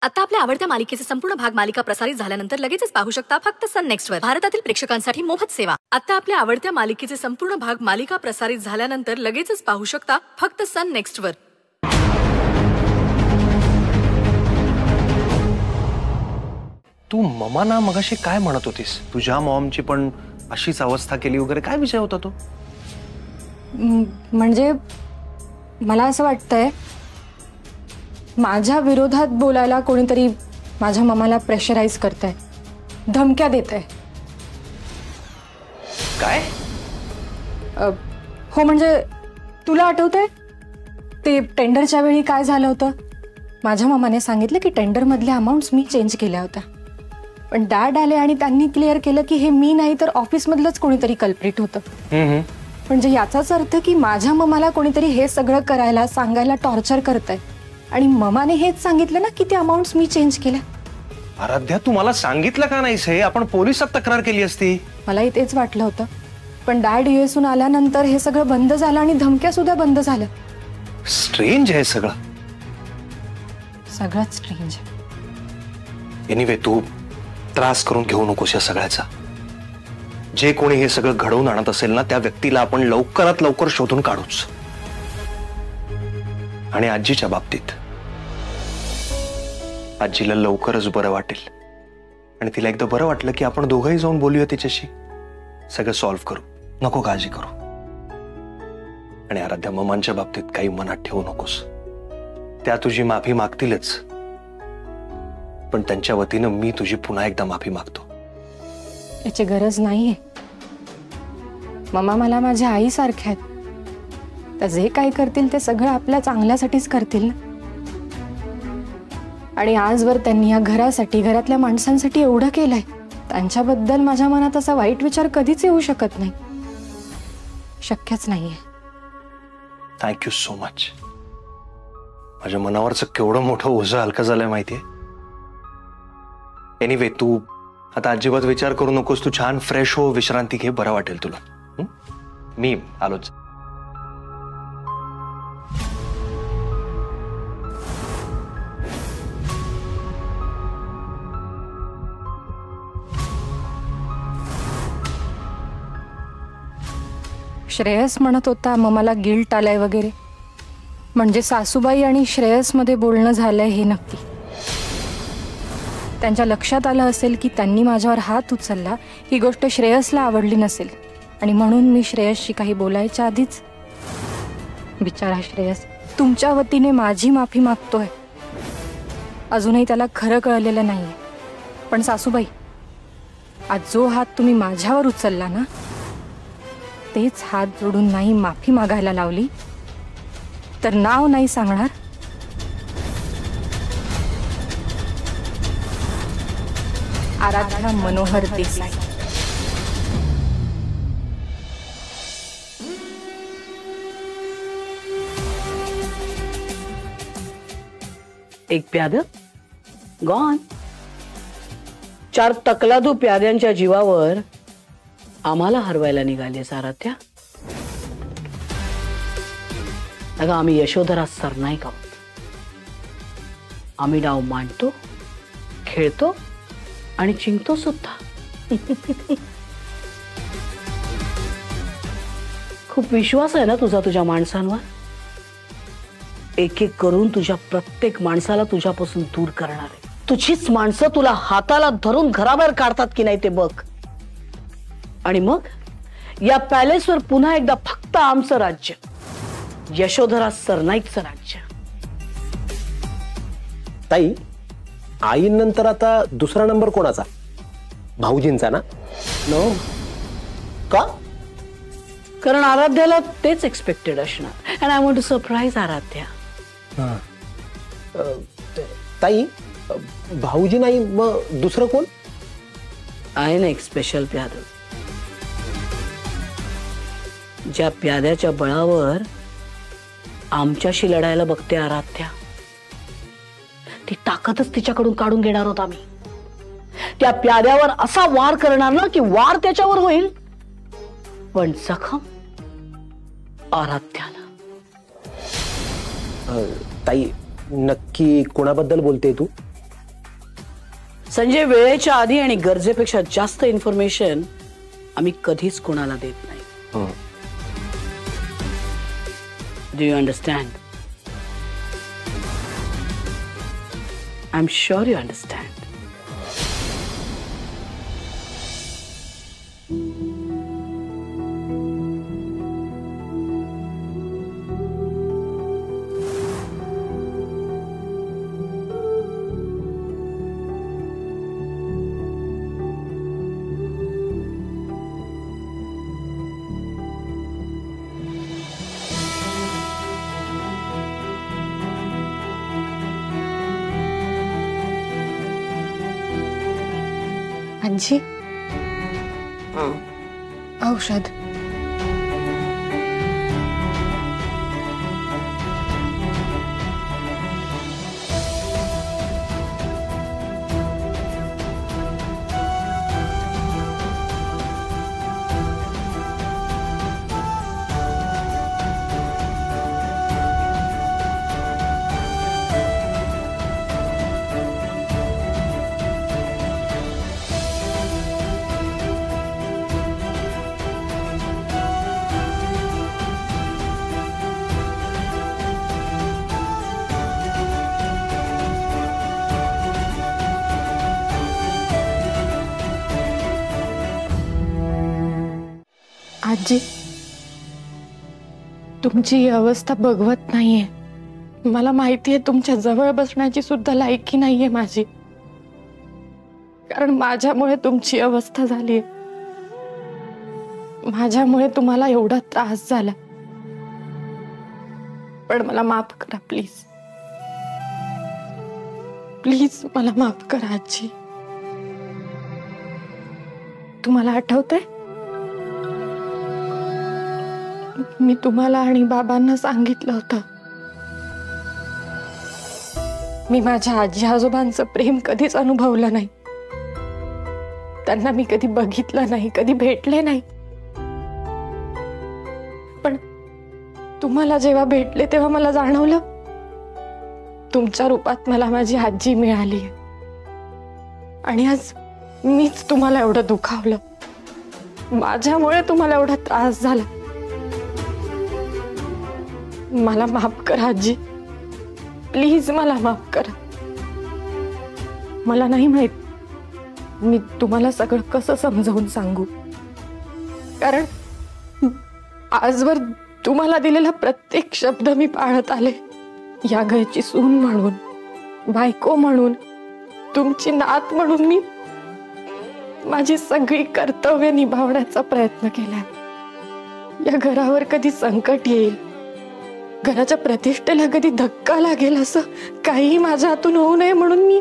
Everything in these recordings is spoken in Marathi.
आता आपल्या आवडत्या मालिकेचे संपूर्ण भाग मालिका प्रसारित झाल्यानंतर लगेचच पाहू शकता फक्त सन नेक्स्ट वर. भारतातील प्रेक्षकांसाठी मोफत सेवा. आता आपल्या आवडत्या मालिकेचे संपूर्ण भाग मालिका प्रसारित झाल्यानंतर लगेचच पाहू शकता फक्त सन नेक्स्ट वर. तू ममाना मगाशी काय म्हणत होतीस? तुझ्या मॉमची पण अशीच अवस्था केली वगैरे काय विषय होता तो? म्हणजे मला असं वाटतंय माझ्या विरोधात बोलायला कोणीतरी माझ्या मम्माला प्रेशराइज करतंय, धमक्या देतंय. काय? हो म्हणजे तुला आठवतंय ते टेंडरच्या वेळी काय झालं होतं? माझ्या मम्माने सांगितलं की टेंडर मधल्या अमाउंट्स मी चेंज केल्या होत्या, पण डॅड आले आणि त्यांनी क्लिअर केलं की हे मी नाही तर ऑफिस मधलंच कोणीतरी कल्प्रिट होतं. म्हणजे याचाच अर्थ की माझ्या मम्माला कोणीतरी हे सगळं करायला सांगायला टॉर्चर करतंय आणि मम्माने हेच सांगितलं ना की ते अमाउंट्स मी चेंज केल्या. आराध्या तू मला सांगितलं का नाहीस हे? आपण पोलिसात तक्रार केली असती. मलाही तेच वाटलं होतं, पण डॅड यूएसहून आल्यानंतर हे सगळं बंद झालं आणि धमक्या सुद्धा बंद झाल्या. स्ट्रेंज आहे सगळं स्ट्रेंज. एनिवे तू त्रास करून घेऊ नकोस या सगळ्याचा. जे कोणी हे सगळं घडवून आणत असेल ना त्या व्यक्तीला आपण लवकरात लवकर शोधून काढूच. आणि आजीच्या बाबतीत आजीला लवकरच बरं वाटेल आणि तिला एकदा बरं वाटलं की आपण दोघंही जाऊन बोलूया तिच्याशी, सगळं सॉल्व्ह करू. नको काळजी करू. आणि आराध्या ममांच्या बाबतीत काही मनात ठेवू नकोस. त्या तुझी माफी मागतीलच, पण त्यांच्या वतीनं मी तुझी पुन्हा एकदा माफी मागतो. याची गरज नाहीये. मम्मा मला माझ्या आईसारख्या आहेत. तर जे काही करतील ते सगळं आपल्या चांगल्यासाठीच करतील ना. आणि आजवर त्यांनी या घरासाठी घरातल्या माणसांसाठी एवढं केलंय, त्यांच्याबद्दल माझ्या मनात असा वाईट विचार कधीच येऊ शकत नाही. शक्यच नाहीये. Thank you so much. माझ्या मनावरचं केवढं मोठं ओझं हलकं झालंय माहितीये. एनिवे तू आता अजिबात विचार करू नकोस. तू छान फ्रेश हो, विश्रांती घे, बरं वाटेल तुला. मी आलोच. श्रेयस म्हणत होता मम्माला गिल्ट आलाय वगैरे. म्हणजे सासूबाई आणि श्रेयस मध्ये बोलणं झालंय हे नक्की. त्यांच्या लक्षात आलं असेल की त्यांनी माझ्यावर हात उचलला ही गोष्ट श्रेयसला आवडली नसेल आणि म्हणून मी श्रेयसशी काही बोलायच्या आधीच, बिचारा श्रेयस तुमच्या वतीने माझी माफी मागतोय. अजूनही त्याला खरं कळलेलं नाहीये. पण सासूबाई, आज जो हात तुम्ही माझ्यावर उचलला ना तेच हात जोडून नाही माफी मागायला लावली तर नाव नाही सांगणार. आराधना मनोहर देसाई. एक प्याद गॉन. 4 तकलादू प्याद्यांच्या जीवावर आम्हाला हरवायला निघालीस आराध्या. अगं आम्ही यशोधरा सरनाईक आहोत. आम्ही डाव मांडतो, खेळतो आणि जिंकतो सुद्धा. खूप विश्वास आहे ना तुझा तुझ्या माणसांवर. एक एक करून तुझ्या प्रत्येक माणसाला तुझ्यापासून दूर करणार आहे. तुझीच माणसं तुला हाताला धरून घराबाहेर काढतात की नाही ते बघ. आणि मग या पॅलेसवर पुन्हा एकदा फक्त आमचं राज्य, यशोधरा सरनाईकचं राज्य. ताई, आईनंतर आता दुसरा नंबर कोणाचा? भाऊजींचा ना? नो. का? कारण आराध्याला तेच एक्सपेक्टेड असणार. And I want to surprise Aradhya. ताई, भाऊजी नाही मग दुसरं कोण? आहे ना एक स्पेशल प्याद. ज्या प्याद्याच्या बळावर आमच्याशी लढायला बघते आराध्या, ती ताकदच तिच्याकडून काढून घेणार आहोत आम्ही. त्या प्याद्यावर असा वार करणार ना की वार त्याच्यावर होईल पण जखम आराध्याला. ताई, नक्की कोणाबद्दल बोलते तू? संजय, वेळेच्या आधी आणि गरजेपेक्षा जास्त इन्फॉर्मेशन आम्ही कधीच कोणाला देत नाही. Do you understand? I am sure you understand. आजी, औषध. आजी, तुमची ही अवस्था बघवत नाहीये. मला माहितीये तुमच्या जवळ बसण्याची सुद्धा लायकी नाहीये माझी, कारण माझ्यामुळे तुमची अवस्था झालीये. माझ्यामुळे तुम्हाला एवढा त्रास झाला. पण मला माफ करा प्लीज. प्लीज मला माफ करा आजी. तुम्हाला आठवतंय, मी तुम्हाला आणि बाबांना सांगितलं होतं, मी माझ्या आजी आजोबांचं प्रेम कधीच अनुभवलं नाही. त्यांना मी कधी बघितलं नाही, कधी भेटले नाही. पण तुम्हाला जेव्हा भेटले तेव्हा मला जाणवलं, तुमच्या रूपात मला माझी आजी मिळाली. आणि आज मीच तुम्हाला एवढं दुखावलं. माझ्यामुळे तुम्हाला एवढा त्रास झाला. मला माफ करा आजी, प्लीज मला माफ करा. मला नाही माहित मी तुम्हाला सगळं कसं समजावून सांगू, कारण आजवर तुम्हाला दिलेला प्रत्येक शब्द मी पाळत आले. या घरची सून म्हणून, बायको म्हणून, तुमची नात म्हणून मी माझी सगळी कर्तव्य निभावण्याचा प्रयत्न केला. या घरावर कधी संकट येईल, घराच्या प्रतिष्ठेला कधी धक्का लागेल असं काही माझ्या हातून होऊ नये म्हणून मी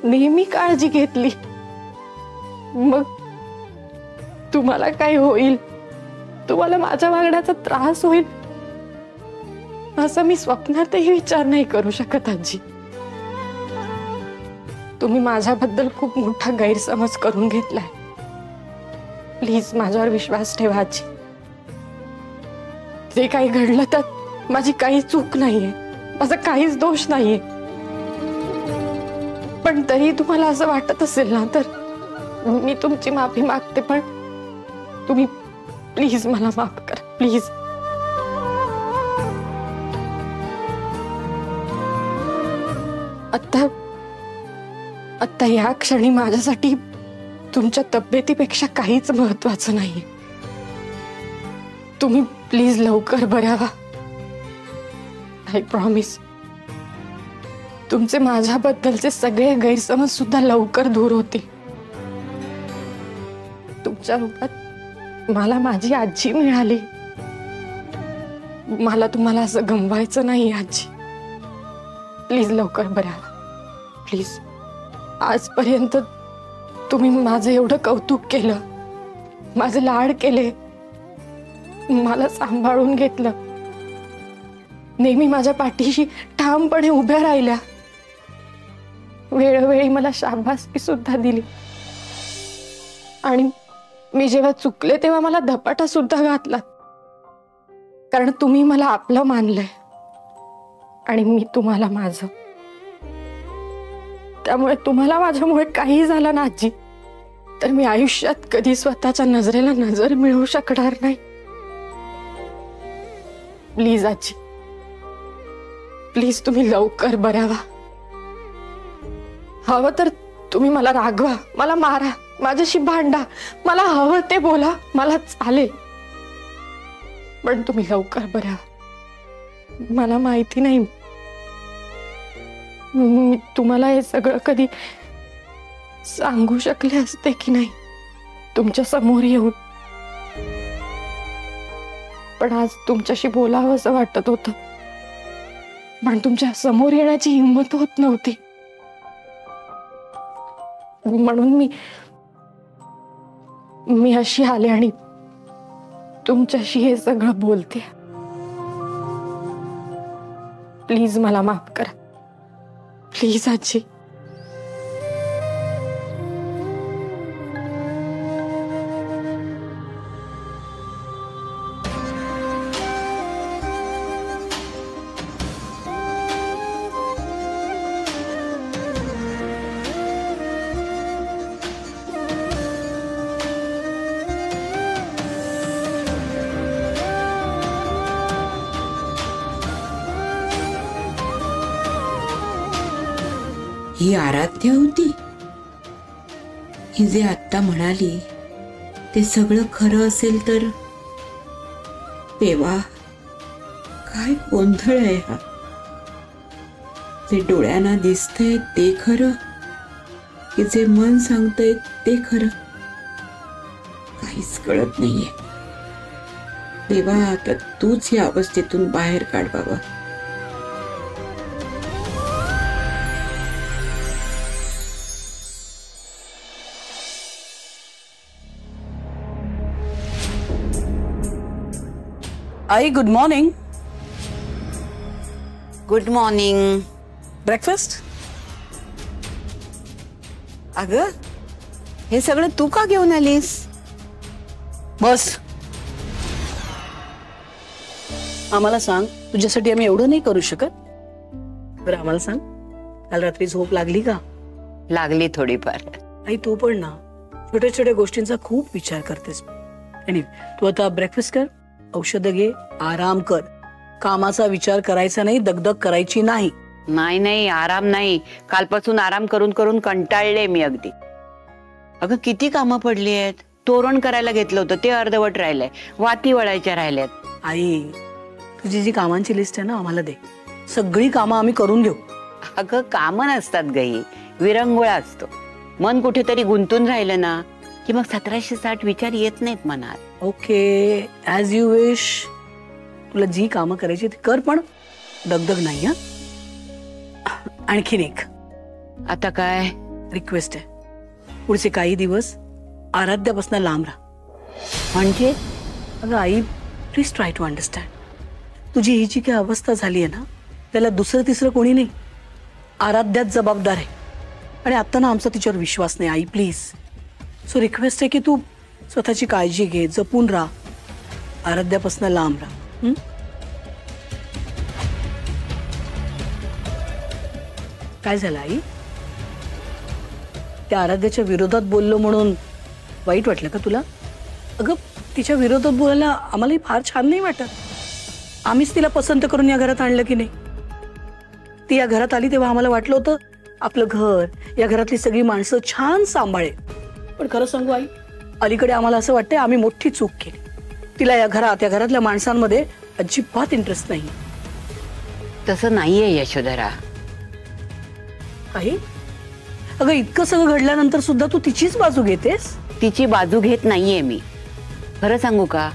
नेहमी काळजी घेतली. मग तुम्हाला काय होईल, तुम्हाला माझ्या वागण्याचा त्रास होईल असं मी स्वप्नातही विचार नाही करू शकत आजी. तुम्ही माझ्याबद्दल खूप मोठा गैरसमज करून घेतलाय. प्लीज माझ्यावर विश्वास ठेवा आजी. जे काही घडलं त्यात माझी काही चूक नाहीये, माझा काहीच दोष नाहीये. पण तरी तुम्हाला असं वाटत असेल ना तर मी तुमची माफी मागते. पण तुम्ही प्लीज मला माफ करा, प्लीज. आता या क्षणी माझ्यासाठी तुमच्या तब्येतीपेक्षा काहीच महत्वाचं नाहीये. तुम्ही प्लीज लवकर बऱ्या व्हा. I promise. तुमचे माझ्याबद्दलचे सगळे गैरसमज सुद्धा लवकर दूर होतील. तुमच्या रूपात मला माझी आजी मिळाली. मला तुम्हाला असं गमवायचं नाही आजी. प्लीज लवकर बऱ्या व्हा, प्लीज. आजपर्यंत तुम्ही माझं एवढं कौतुक केलं, माझे लाड केले, मला सांभाळून घेतलं, नेहमी माझ्या पाठीशी ठामपणे उभ्या राहिल्या, वेळोवेळी मला शाबासकी सुद्धा दिली. आणि मी जेव्हा चुकले तेव्हा मला धपाटा सुद्धा घातला, कारण तुम्ही मला आपलं मानलंय आणि मी तुम्हाला माझं. त्यामुळे तुम्हाला माझ्यामुळे काही झालं ना आजी, तर मी आयुष्यात कधी स्वतःच्या नजरेला नजर मिळवू शकणार नाही. प्लीज आजी, प्लीज तुम्ही लवकर बऱ्या व्हा. हवं तर तुम्ही मला रागवा, मला मारा, माझ्याशी भांडा, मला हवं ते बोला, मला चालेल, पण तुम्ही लवकर बऱ्या व्हा. मला माहिती नाही मी तुम्हाला हे सगळं कधी सांगू शकले असते की नाही तुमच्या समोर येऊन, पण आज तुमच्याशी बोलावं असं वाटत होतं, पण तुमच्या समोर येण्याची हिंमत होत नव्हती. म्हणून मी अशी आले आणि तुमच्याशी हे सगळं बोलते. प्लीज मला माफ करा, प्लीज आजी. ही आराध्या होती. ही जे आत्ता म्हणाली ते सगळं खरं असेल तर देवा, काय गोंधळ आहे हा. जे डोळ्यांना दिसतंय ते खरं की जे मन सांगतंय ते खरं, काहीच कळत नाहीये. देवा, आता तूच या अवस्थेतून बाहेर काढ बाबा. आई, good morning. Good morning. Breakfast? अगं, हे सगळं तू का घेऊन आलीस? बस. आम्हाला सांग, तुझ्यासाठी आम्ही एवढं नाही करू शकत? बरं आम्हाला सांग, काल रात्री झोप लागली का? लागली थोडीफार. आई, तू पण ना छोट्या छोट्या गोष्टींचा खूप विचार करतेस. आणि तू आता ब्रेकफास्ट कर, औषधं घे, आराम कर. कामाचा विचार करायचा नाही, दगदग करायची नाही. नाही नाही, आराम नाही. कालपासून आराम करून करून कंटाळले मी अगदी. अगं, किती कामं पडली आहेत. तोरण करायला घेतलं होतं, ते अर्धवट राहिलंय. वाती वळायच्या राहिल्यात. आई, तुझी जी कामांची लिस्ट आहे ना आम्हाला दे. सगळी कामं आम्ही करून घेऊ. अगं, कामं नसतात गई, विरंगुळा असतो. मन कुठेतरी गुंतून राहिलं ना की मग 1760 विचार येत नाहीत मनात. Okay, as you wish. तुला जी कामं करायची ती कर, पण दगदग नाही. हा, आणखीन एक आता काय रिक्वेस्ट आहे. पुढचे काही दिवस आराध्यापासून लांब राहा. म्हणजे? अगं आई, प्लीज ट्राय टू अंडरस्टँड. तुझी ही जी काही अवस्था झाली आहे ना, त्याला दुसरं तिसरं कोणी नाही, आराध्याच जबाबदार आहे. आणि आता ना आमचा तिच्यावर विश्वास नाही. आई प्लीज, सो रिक्वेस्ट आहे की तू स्वतःची काळजी घे, जपून राहा, आराध्यापासून लांब राहा. काय झालं आई? त्या आराध्याच्या विरोधात बोललो म्हणून वाईट वाटलं का तुला? अगं, तिच्या विरोधात बोलायला आम्हालाही फार छान नाही वाटत. आम्हीच तिला पसंत करून या घरात आणलं की नाही. ती या घरात आली तेव्हा आम्हाला वाटलं होतं आपलं घर, या घरातली सगळी माणसं छान सांभाळे. पण खरं सांगू आई, अलीकडे आम्हाला असं वाटतंय आम्ही मोठी चूक केली. तिला या घरातल्या माणसांमध्ये अजिबात इंटरेस्ट नाही. तसं नाहीये यशोधरा. आई, अगं, इतकं सगळं घडल्यानंतर सुद्धा तू तिचीच बाजू घेतेस? तिची बाजू घेत नाहीये मी. खरं सांगू का,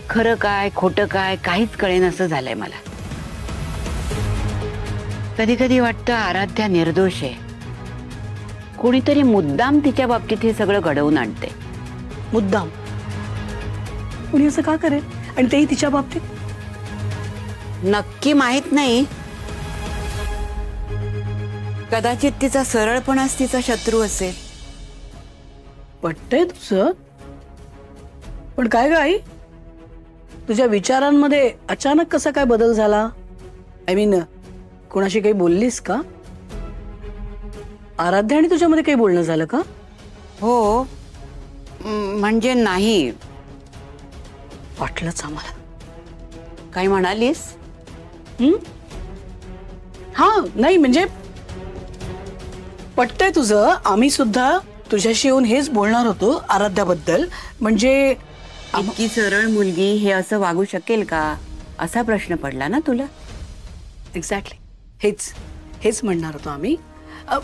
खरं काय खोटं काय काहीच कळेन असं झालंय मला. कधी कधी वाटतं आराध्या निर्दोष आहे. कोणीतरी मुद्दाम तिच्या बाबतीत हे सगळं घडवून आणते. मुद्दाम? कुणी असं का करेल? आणि तेही तिच्या बाबतीत? नक्की माहित नाही. कदाचित तिचा सरळपणाच तिचा शत्रू असेल. पटतंय तुझं, पण काय ग आई, तुझ्या विचारांमध्ये अचानक कसा काय बदल झाला? आय मीन, कोणाशी काही बोललीस का? आराध्या आणि तुझ्यामध्ये काही बोलणं झालं का? हो म्हणजे नाही. वाटलंच आम्हाला. काय म्हणालीस? हा नाही म्हणजे पटतंय तुझं. आम्ही सुद्धा तुझ्याशी येऊन हेच बोलणार होतो आराध्याबद्दल. म्हणजे इतकी सरळ मुलगी हे असं वागू शकेल का असा प्रश्न पडला ना तुला? एक्झॅक्टली हेच म्हणणार होतो आम्ही.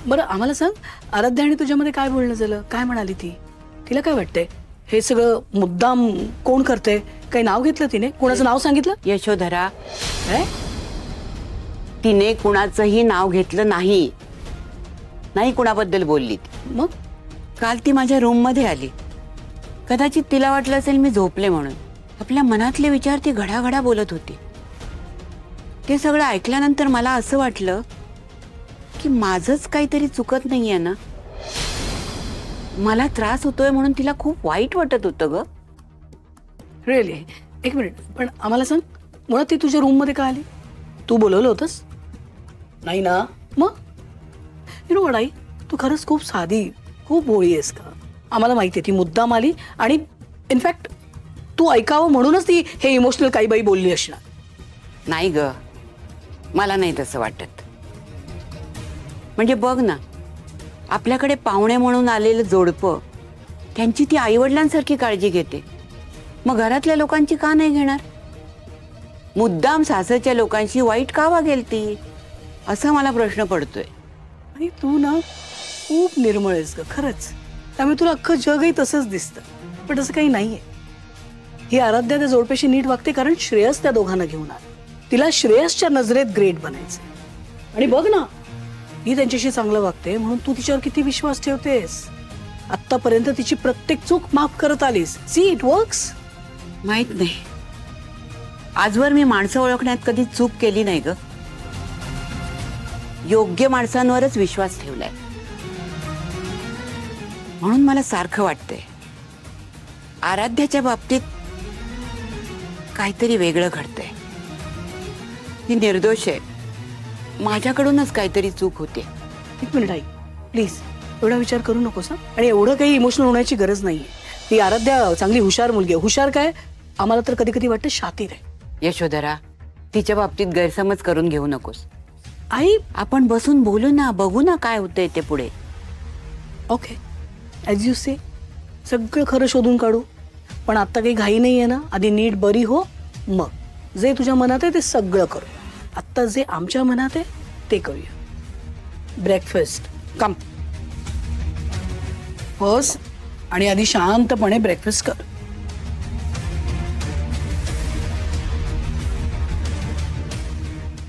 बरं आम्हाला सांग, आराध्या आणि तुझ्यामध्ये काय बोलणं झालं? काय म्हणाली ती? तिला काय वाटतंय हे सगळं मुद्दाम कोण करते? काही नाव घेतलं तिने? कोणाचं नाव सांगितलं? यशोधरा, तिने कुणाचंही नाव घेतलं नाही. नाही कुणाबद्दल बोलली ती. मग काल ती माझ्या रूम मध्ये आली. कदाचित तिला वाटलं असेल मी झोपले म्हणून. आपल्या मनातले विचार ती घडाघडा बोलत होती. ते सगळं ऐकल्यानंतर मला असं वाटलं की माझंच काहीतरी चुकत नाहीये ना. मला त्रास होतोय म्हणून तिला खूप वाईट वाटत होतं ग. रिअली? एक मिनिट, पण आम्हाला सांग, मुळात ती तुझ्या रूम मध्ये का आली? तू बोलवलं होतंस? नाही ना. मग यु नो व्हॉट आई, तू खरंच खूप साधी, खूप भोळी आहेस का? आम्हाला माहिती आहे ती मुद्दाम आली आणि इनफॅक्ट तू ऐकावं म्हणूनच ती हे इमोशनल काही बाई बोलली असणार. नाही ग, मला नाही तसं वाटत. म्हणजे बघ ना, आपल्याकडे पाहुणे म्हणून आलेलं जोडपं, त्यांची ती आईवडिलांसारखी काळजी घेते. मग घरातल्या लोकांची का नाही घेणार? मुद्दाम सासरच्या लोकांशी वाईट का वागेल ती, असा मला प्रश्न पडतोय. आणि तू ना खूप निर्मळ आहेस ग खरंच. त्यामुळे तुला अख्खं जगही तसंच दिसतं. पण तसं काही नाहीये. ही आराध्या त्या जोडप्याशी नीट वागते कारण श्रेयस त्या दोघांना घेऊन आला. तिला श्रेयसच्या नजरेत ग्रेट बनायचं. आणि बघ ना, ही त्यांच्याशी चांगलं वागते म्हणून तू तिच्यावर किती विश्वास ठेवतेस. आतापर्यंत तिची प्रत्येक चूक माफ करत आलीस. See it works. माहित नाही, आजवर मी माणसं ओळखण्यात कधी चूक केली नाही ग. योग्य माणसांवरच विश्वास ठेवलाय. म्हणून मला सारखं वाटतंय आराध्याच्या बाबतीत काहीतरी वेगळं घडतंय. ती निर्दोष आहे. माझ्याकडूनच काहीतरी चूक होते. एक मिनिट आई, प्लीज एवढा विचार करू नकोस. आणि एवढं काही इमोशनल होण्याची गरज नाहीये. ती आराध्या चांगली हुशार मुलगी आहे. हुशार काय, आम्हाला तर कधी कधी वाटतं शातीर आहे. यशोधरा, तिच्या बाबतीत गैरसमज करून घेऊ नकोस. आई आपण बसून बोलू ना, बघू ना काय होतंय ते पुढे. ओके, ॲज यू से, सगळं खरं शोधून काढू. पण आता काही घाई नाहीये ना. आधी नीट बरी हो, मग जे तुझ्या मनात आहे ते सगळं करू. आत्ता जे आमच्या मनात आहे ते करूया. ब्रेकफास्ट कम बस. आणि आधी शांतपणे ब्रेकफास्ट कर.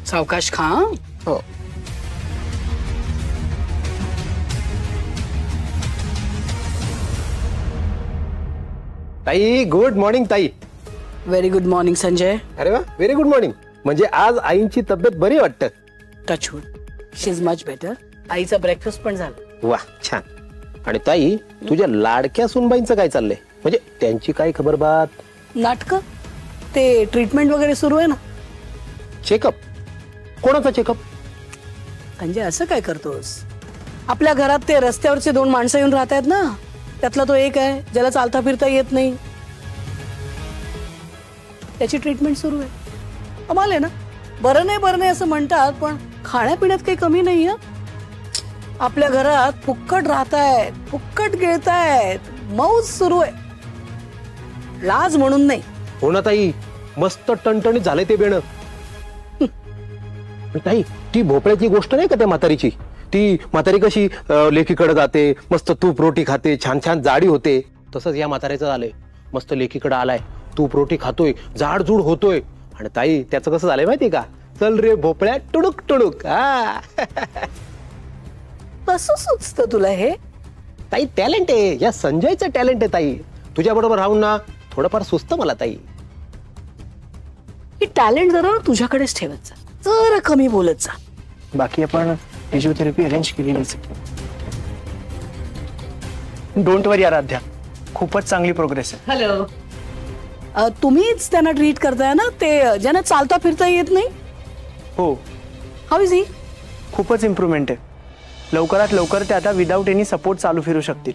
सावकाश खा. हो. ताई, गुड मॉर्निंग ताई. Very good morning Sanjay. अरे वा, व्हेरी गुड मॉर्निंग. म्हणजे आज आईंची तब्येत बरी वाटतं. Touchwood, she is much better. आईचा ब्रेकफास्ट पण झाला. वा, छान. आणि ताई, तुझ्या लाडक्या सुनबाईंचं काय चाललंय? म्हणजे त्यांची काय खबर बात? नाटकं, ते ट्रीटमेंट वगैरे सुरू आहे ना. चेकअप? कोणाचा चेकअप? संजय असं काय करतोस? आपल्या घरात ते रस्त्यावरचे 2 माणसं येऊन राहत आहेत ना, त्यातला तो एक आहे ज्याला चालता फिरता येत नाही. त्याची ट्रीटमेंट सुरू आहे. कमाल आहे ना. बरं नाही असं म्हणतात, पण खाण्यापिण्यात काही कमी नाही. आपल्या घरात फुक्कट राहतायत, फुक्कट गिळतायत, मौज सुरू आहे. लाज म्हणून नाही. हो ना ताई, मस्त टणटणीत झालंय ते बेणं. ताई, ती भोपळ्याची गोष्ट नाही का त्या म्हातारीची? ती म्हातारी कशी लेकीकडे जाते, मस्त तूप रोटी खाते, छान छान जाडी होते. तसंच या म्हाताऱ्याचं झालंय. मस्त लेकीकडे आलाय, तूप रोटी खातोय, जाड जूड होतोय. आणि ताई, त्याचं कसं झालंय माहिती का? चल रे भोपळ्या टुडुक टुडुक. कसं सुचतं तुला हे? ताई, टॅलेंट आहे. या संजयचं टॅलेंट आहे ताई. तुझ्या बरोबर राहून ना थोडंफार सुचतं मला ताई. ही टॅलेंट जरा तुझ्याकडेच ठेवत जा, जरा कमी बोलत जा. बाकी आपण फिजिओथेरपी अरेंज केलेलीच. डोंट वरी आराध्या, खूपच चांगली प्रोग्रेस आहे. हॅलो. तुम्हीच त्यांना ट्रीट करताय ना, ते ज्यांना चालता फिरता येत नाही? हो. How is he? खूपच इम्प्रूव्हमेंट आहे. लवकरात लवकर ते आता विदाऊट एनी सपोर्ट चालू फिरू शकतील.